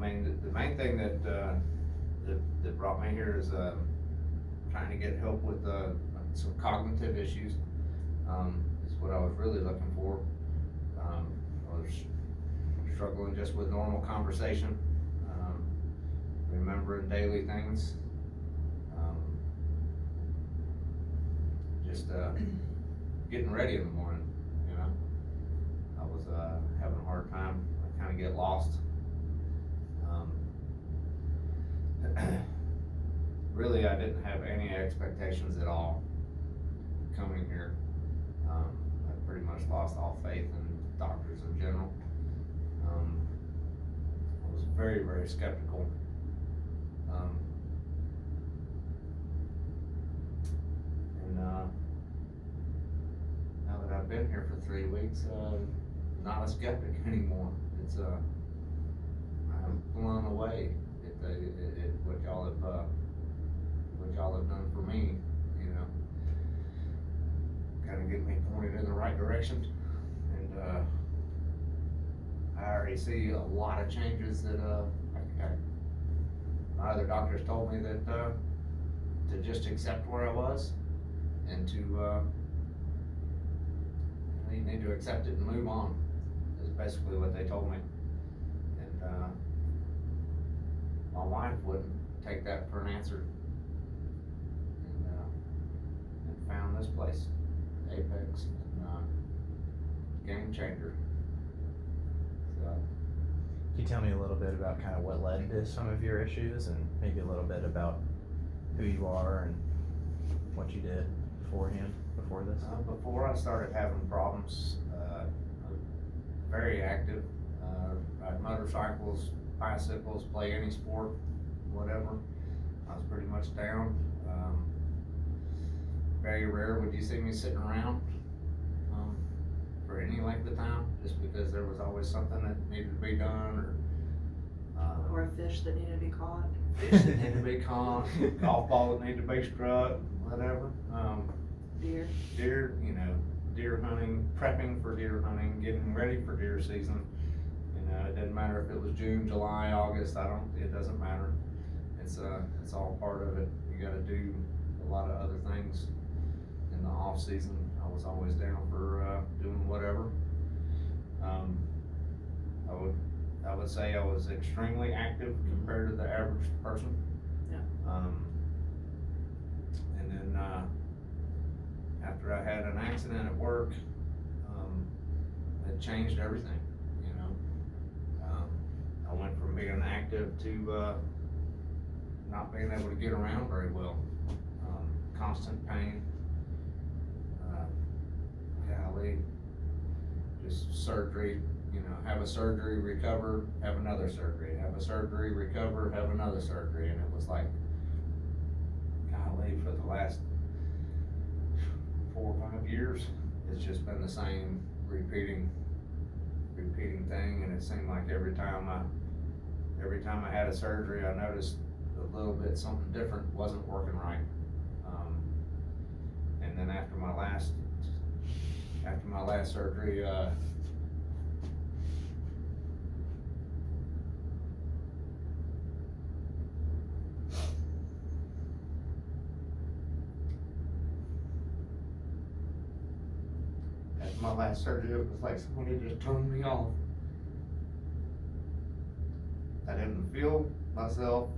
mean, the main thing that brought me here is, trying to get help with, some cognitive issues, is what I was really looking for. I was struggling just with normal conversation, remembering daily things, just, getting ready in the morning, you know. I was, having a hard time, I kinda get lost. Really, I didn't have any expectations at all coming here. I pretty much lost all faith in doctors in general. I was very, very skeptical. And now that I've been here for 3 weeks, not a skeptic anymore. It's I'm blown away at what y'all have done for me, you know. Kind of get me pointed in the right direction, and I already see a lot of changes that my other doctors told me that to just accept where I was, and to you need to accept it and move on, is basically what they told me. And my wife wouldn't take that for an answer, and found this place, Apex, game changer. So, Can you tell me a little bit about kind of what led to some of your issues, and maybe a little bit about who you are and what you did beforehand, before this? Before I started having problems, I was very active, ride motorcycles, bicycles, play any sport, whatever. I was pretty much down. Very rare would you see me sitting around for any length of time, just because there was always something that needed to be done, Or a fish that needed to be caught. fish that needed to be caught, golf ball that needed to be struck, whatever. Deer. Deer, you know, deer hunting, prepping for deer hunting, getting ready for deer season. You know, it doesn't matter if it was June, July, August, it doesn't matter. It's all part of it. You gotta do a lot of other things in the off season. I was always down for, doing whatever. I would say I was extremely active compared to the average person. Yeah. And then, after I had an accident at work, it changed everything, you know. I went from being active to, not being able to get around very well. Constant pain. Golly, just surgery, you know, have a surgery, recover, have another surgery, have a surgery, recover, have another surgery, and it was like, golly, for the last 4 or 5 years, it's just been the same repeating thing, and it seemed like every time I had a surgery, I noticed a little bit something different wasn't working right. And then after my last surgery, it was like somebody just turned me off. I didn't feel myself.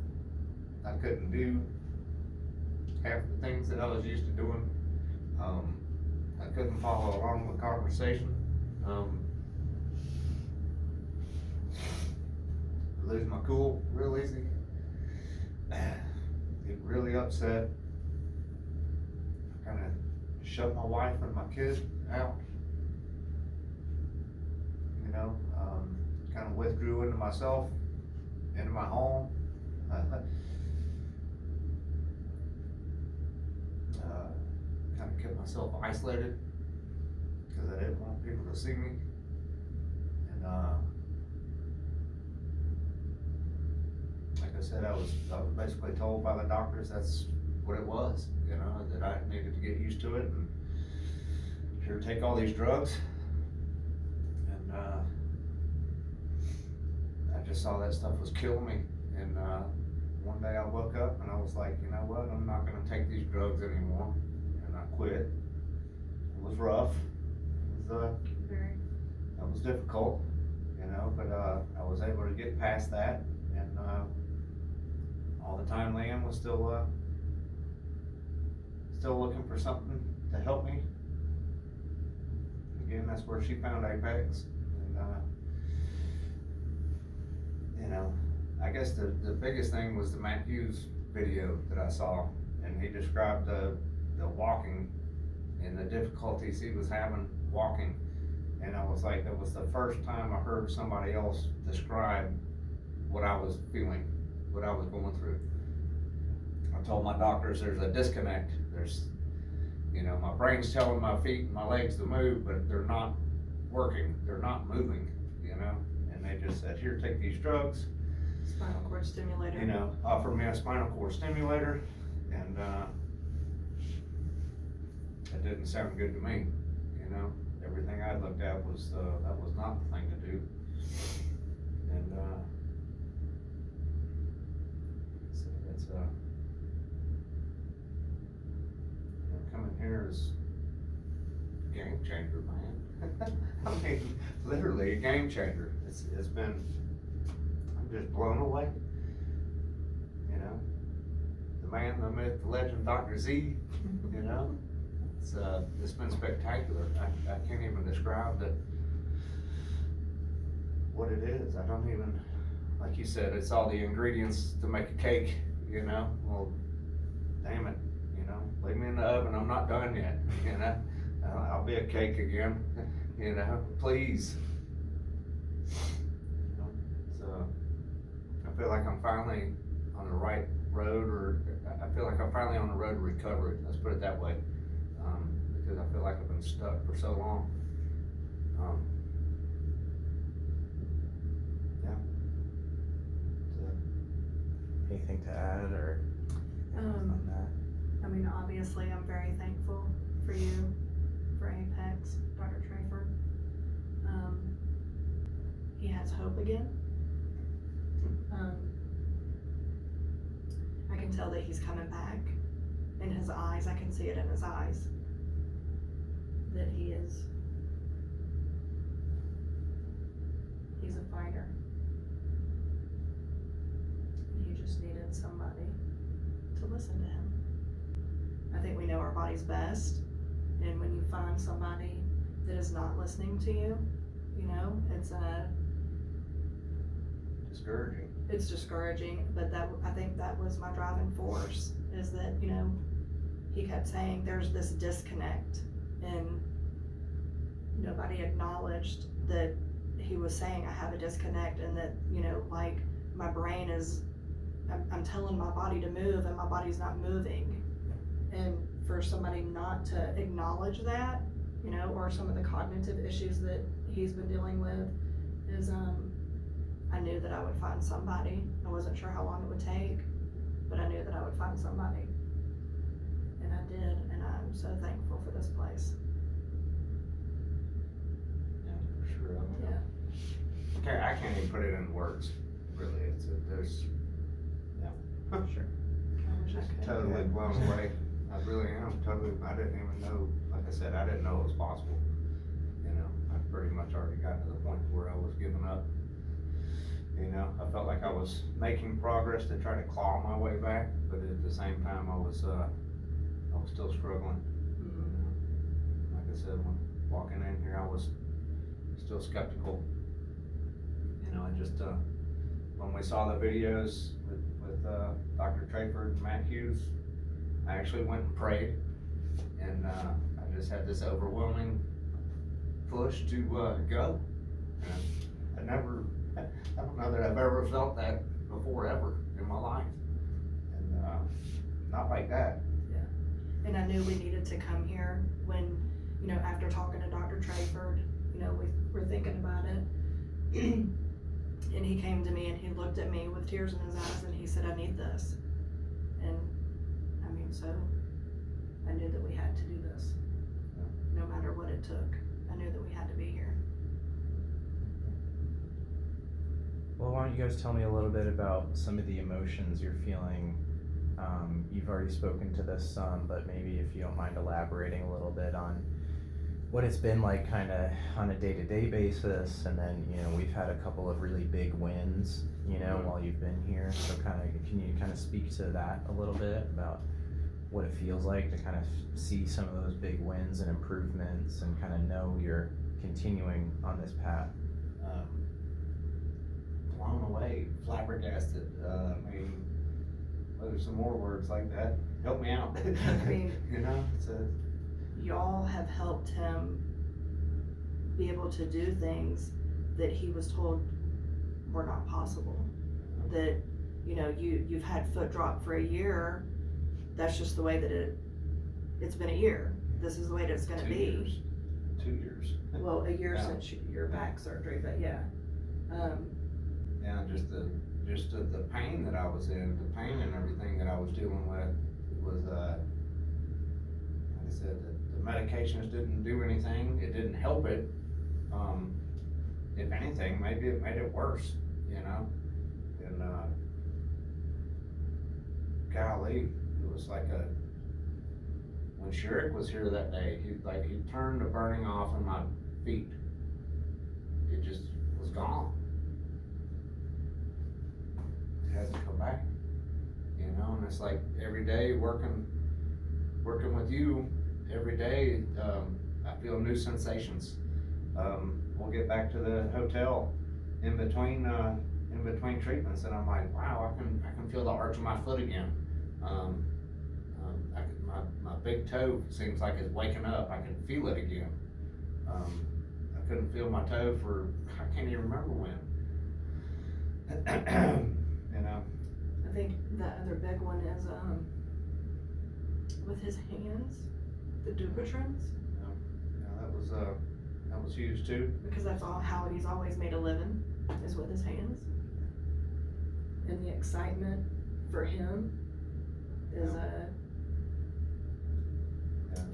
I couldn't do half the things that I was used to doing. I couldn't follow along with conversation. Lose my cool real easy. Get really upset. Kind of shut my wife and my kid out. You know, kind of withdrew into myself, into my home. Kind of kept myself isolated because I didn't want people to see me. And like I said, I was basically told by the doctors that's what it was, you know, that I needed to get used to it and sure take all these drugs. And I just saw that stuff was killing me. And, one day I woke up and I was like, you know what, I'm not gonna take these drugs anymore. And I quit. It was rough. It was, Very. that was difficult, you know, but, I was able to get past that. And, all the time Leanne was still looking for something to help me. Again, that's where she found Apex. And, you know, I guess the biggest thing was the Matt Hughes video that I saw, and he described the walking and the difficulties he was having walking. And I was like, that was the first time I heard somebody else describe what I was feeling, what I was going through. I told my doctors there's a disconnect. There's, you know, my brain's telling my feet and my legs to move, but they're not working, they're not moving, you know? And they just said, here, take these drugs. Spinal cord stimulator. You know, offered me a spinal cord stimulator, and, that didn't sound good to me, you know? Everything I looked at was, that was not the thing to do. And, so it's, you know, coming here is a game changer, man. I mean, literally a game changer. It's been, I'm just blown away. You know, the man, the myth, the legend, Dr. Z, you know, it's been spectacular. I can't even describe what it is. I don't even, like you said, it's all the ingredients to make a cake, you know. Well, damn it, you know, leave me in the oven, I'm not done yet, you know. I'll be a cake again, you know, please. You know, so I feel like I'm finally on the right road, or I feel like I'm finally on the road to recovery, let's put it that way. Because I feel like I've been stuck for so long. Yeah. So, Anything to add or on that? I mean, obviously, I'm very thankful for you, for Apex, Dr. Trafford. He has hope again. I can tell that he's coming back. In his eyes, I can see it in his eyes. That he's a fighter. And he just needed somebody to listen to him. I think we know our body's best, and when you find somebody that is not listening to you, you know, discouraging. It's discouraging, but I think that was my driving force, is that, you know, he kept saying there's this disconnect, and nobody acknowledged that he was saying I have a disconnect, and that, you know, like, my brain is, I'm telling my body to move and my body's not moving. And for somebody not to acknowledge that, you know, or some of the cognitive issues that he's been dealing with, is I knew that I would find somebody. I wasn't sure how long it would take, but I knew that I would find somebody. And I did, and I'm so thankful for this place. Yeah, for sure. I mean, Yeah. okay, I can't even put it in words, really. There's, yeah. Sure. I wish I Just could. totally blown away. I really am, totally, I didn't even know, like I said, I didn't know it was possible. You know, I pretty much already got to the point where I was giving up. You know, I felt like I was making progress to try to claw my way back, but at the same time, I was still struggling. Mm-hmm. Like I said, when walking in here, I was still skeptical. You know, I just, when we saw the videos with Dr. Trafford and Matt Hughes, I actually went and prayed, and I just had this overwhelming push to go. And I don't know that I've ever felt that before, ever in my life, and not like that. Yeah, and I knew we needed to come here when, you know, after talking to Dr. Trafford, you know, we were thinking about it, and he came to me and he looked at me with tears in his eyes and he said, I need this. And I mean, so I knew that we had to do this, no matter what it took. I knew that we had to be here. Well, why don't you guys tell me a little bit about some of the emotions you're feeling? You've already spoken to this some, but maybe if you don't mind elaborating a little bit on what it's been like kind of on a day-to-day basis, and then, you know, we've had a couple of really big wins, you know, while you've been here, so can you kind of speak to that a little bit about what it feels like to kind of see some of those big wins and improvements and kind of know you're continuing on this path? Blown away, flabbergasted. I mean, what are some more words like that? Help me out. I mean, you know, y'all have helped him be able to do things that he was told were not possible. That, you know, you've had foot drop for a year. That's just the way that it's been a year. This is the way that it's gonna be. 2 years. 2 years. Well, a year Yeah. since your back surgery, but yeah. Yeah, just the pain that I was in, the pain and everything that I was dealing with was, like I said, the medications didn't do anything. It didn't help it. If anything, maybe it made it worse, you know? And, golly, it was like when Sherrick was here that day, he turned the burning off in my feet. It just was gone. It hasn't come back, you know, and it's like every day working with you, every day, I feel new sensations. We'll get back to the hotel in between treatments, and I'm like, wow, I can feel the arch of my foot again. My big toe seems like it's waking up. I can feel it again. I couldn't feel my toe for, I can't even remember when. You know. I think the other big one is, with his hands, the Dupuytren's. Yeah, that was huge too. Because that's how he's always made a living, is with his hands. And the excitement for him is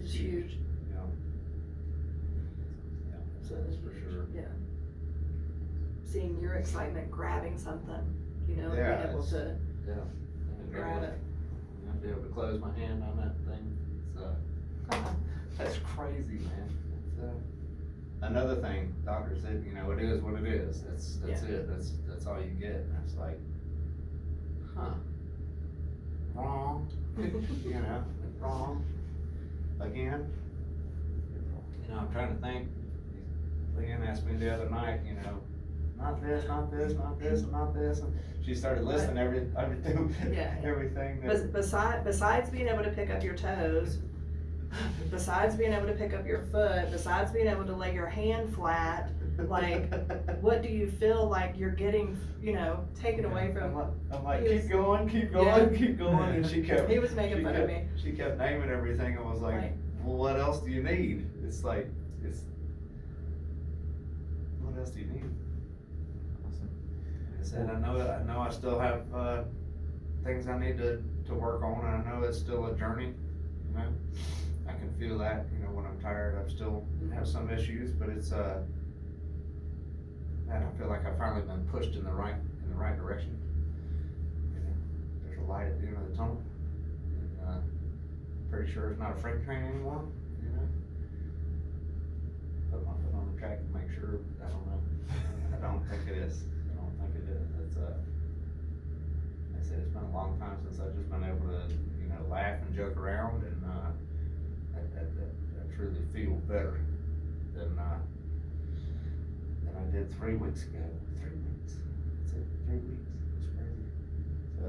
is huge. Yeah. Yeah, So that's for sure. Yeah. Seeing your excitement grabbing something, you know, Yeah, being able to Yeah. grab it. I'd be able to close my hand on that thing. That's crazy, man. Another thing, doctor said, you know, it is what it is. That's Yeah. it. That's all you get. And it's like, huh? Wrong. You know, wrong. Again. You know, I'm trying to think. Leanne asked me the other night, you know, not this, not this, not this, and not this. And she started listing everything. Yeah. Everything. That, Besides being able to pick up your toes, besides being able to pick up your foot, besides being able to lay your hand flat, like, what do you feel like you're getting, you know, taken away from? I'm like, He keep going, keep going, and she kept. He was making fun of me. She kept naming everything and was like, Right. well, what else do you need? It's like, what else do you need? Awesome. I said, I know I still have, things I need to work on, and I know it's still a journey, you know? I can feel that, you know, when I'm tired, I still have some issues, but it's, man, I feel like I've finally been pushed in the right direction. You know, there's a light at the end of the tunnel, and, pretty sure it's not a freight train anymore, you know? Put my foot on the track and make sure, I don't know. I don't think it is. I don't think it is. It's, like I said, it's been a long time since I've just been able to, you know, laugh and joke around, and, I truly feel better than I did 3 weeks ago. 3 weeks. That's it, 3 weeks. It's crazy. So,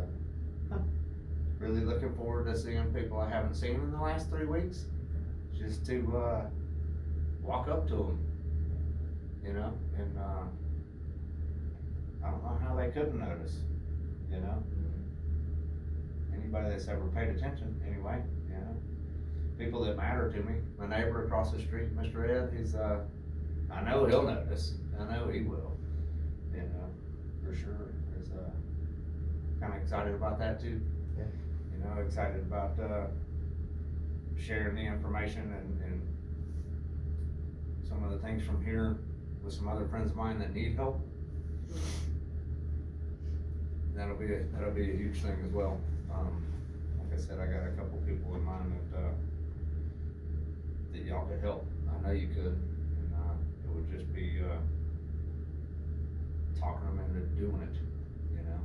really looking forward to seeing people I haven't seen in the last 3 weeks. Just to, walk up to them, you know, and, I don't know how they couldn't notice, you know? Anybody that's ever paid attention, anyway, you know? People that matter to me. My neighbor across the street, Mr. Ed, he's, I know he'll notice. I know he will, you know, for sure. There's, kinda excited about that too. Yeah. You know, excited about, sharing the information and some of the things from here with some other friends of mine that need help. that'll be a huge thing as well. Like I said, I got a couple people in mind that y'all could help. I know you could, and it would just be talking them into doing it, you know.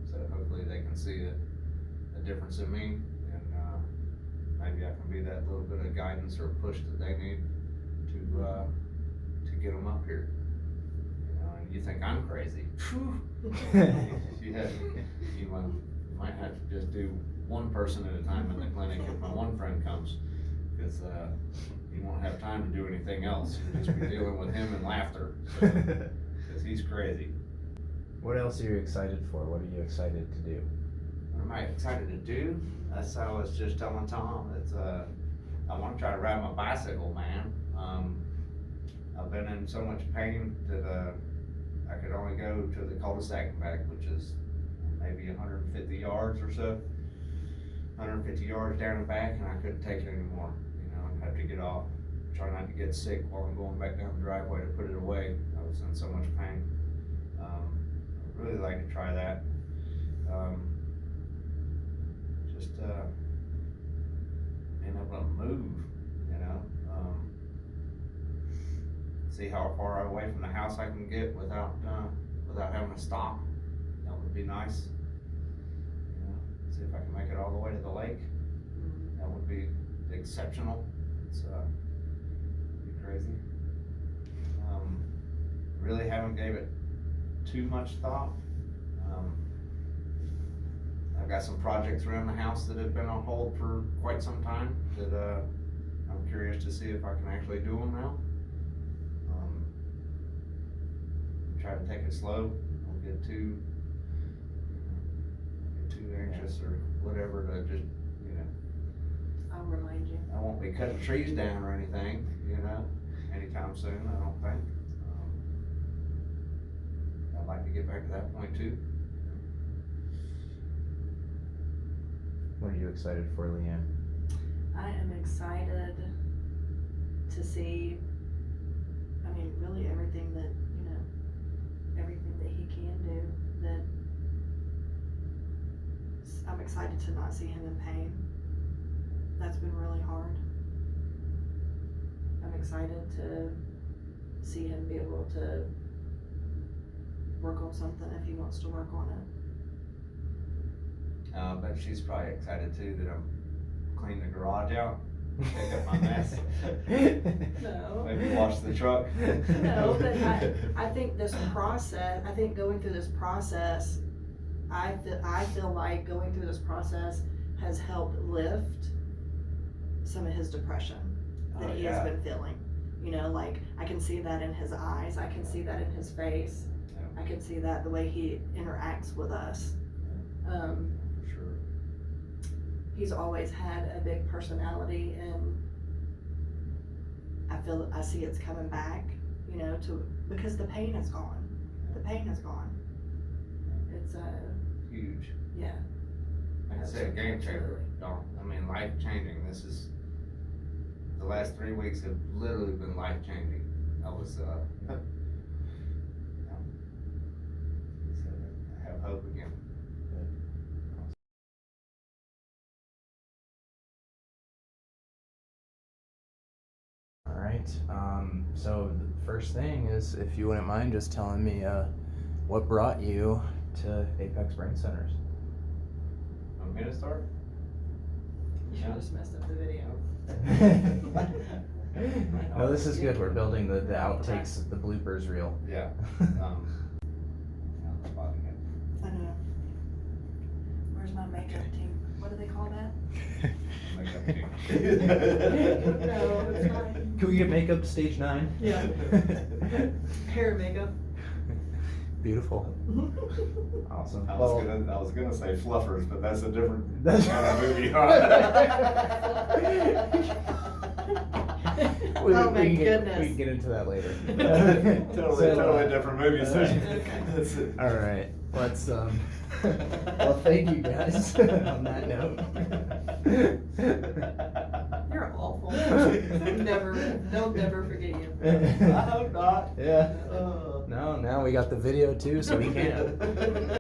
So hopefully they can see a difference in me, and maybe I can be that little bit of guidance or push that they need to get them up here. You know, and you think I'm crazy. You might have to just do one person at a time in the clinic if my one friend comes, because you won't have time to do anything else. You'll just be dealing with him and laughter, because he's crazy. What else are you excited for? What are you excited to do? What am I excited to do? That's I was just telling Tom. It's I want to try to ride my bicycle, man. I've been in so much pain that I could only go to the cul-de-sac and back, which is maybe 150 yards or so. 150 yards down and back, and I couldn't take it anymore. You know, I'd have to get off, try not to get sick while I'm going back down the driveway to put it away. I was in so much pain. I'd really like to try that. Just being able to move, you know. See how far away from the house I can get without having to stop. That would be nice. You know, see if I can make it all the way to the lake. That would be exceptional. It's be crazy. Really haven't gave it too much thought. I've got some projects around the house that have been on hold for quite some time that I'm curious to see if I can actually do them now. Try to take it slow. Don't get too anxious or whatever to just, you know. I'll remind you. I won't be cutting trees down or anything, you know, anytime soon, I don't think. I'd like to get back to that point too. What are you excited for, Leanne? I am excited to see, I mean, really everything that, you know, everything that he can do, that I'm excited to not see him in pain. That's been really hard. I'm excited to see him be able to work on something if he wants to work on it. But she's probably excited too that I'm cleaning the garage out, pick up my mess. No. Maybe wash the truck. No, but I think this process, I think going through this process, I feel like going through this process has helped lift some of his depression that he has been feeling. You know, like I can see that in his eyes, I can see that in his face, I can see that the way he interacts with us. Sure. He's always had a big personality, and I see it's coming back, you know, because the pain is gone. The pain is gone. It's huge. Yeah. Like I said, game changer. I mean, life changing. This is the last 3 weeks have literally been life changing. I was I have hope again. All right. So the first thing is, if you wouldn't mind just telling me what brought you to Apex Brain Centers. Want me to start? You should have just messed up the video. No, this is good. We're building the outtakes, the bloopers reel. Yeah. I know. Where's my makeup team? What do they call that? No, it's fine. Can we get makeup to stage 9? Yeah. Hair and makeup. Beautiful. Awesome. I was gonna say fluffers, but that's a different That's kind of movie. Oh my goodness. We can get into that later. Totally different movie. That's it. All right. Let's well, thank you guys on that note. You're awful. They'll never forget you. I hope not. Yeah. No, now we got the video too, so we can.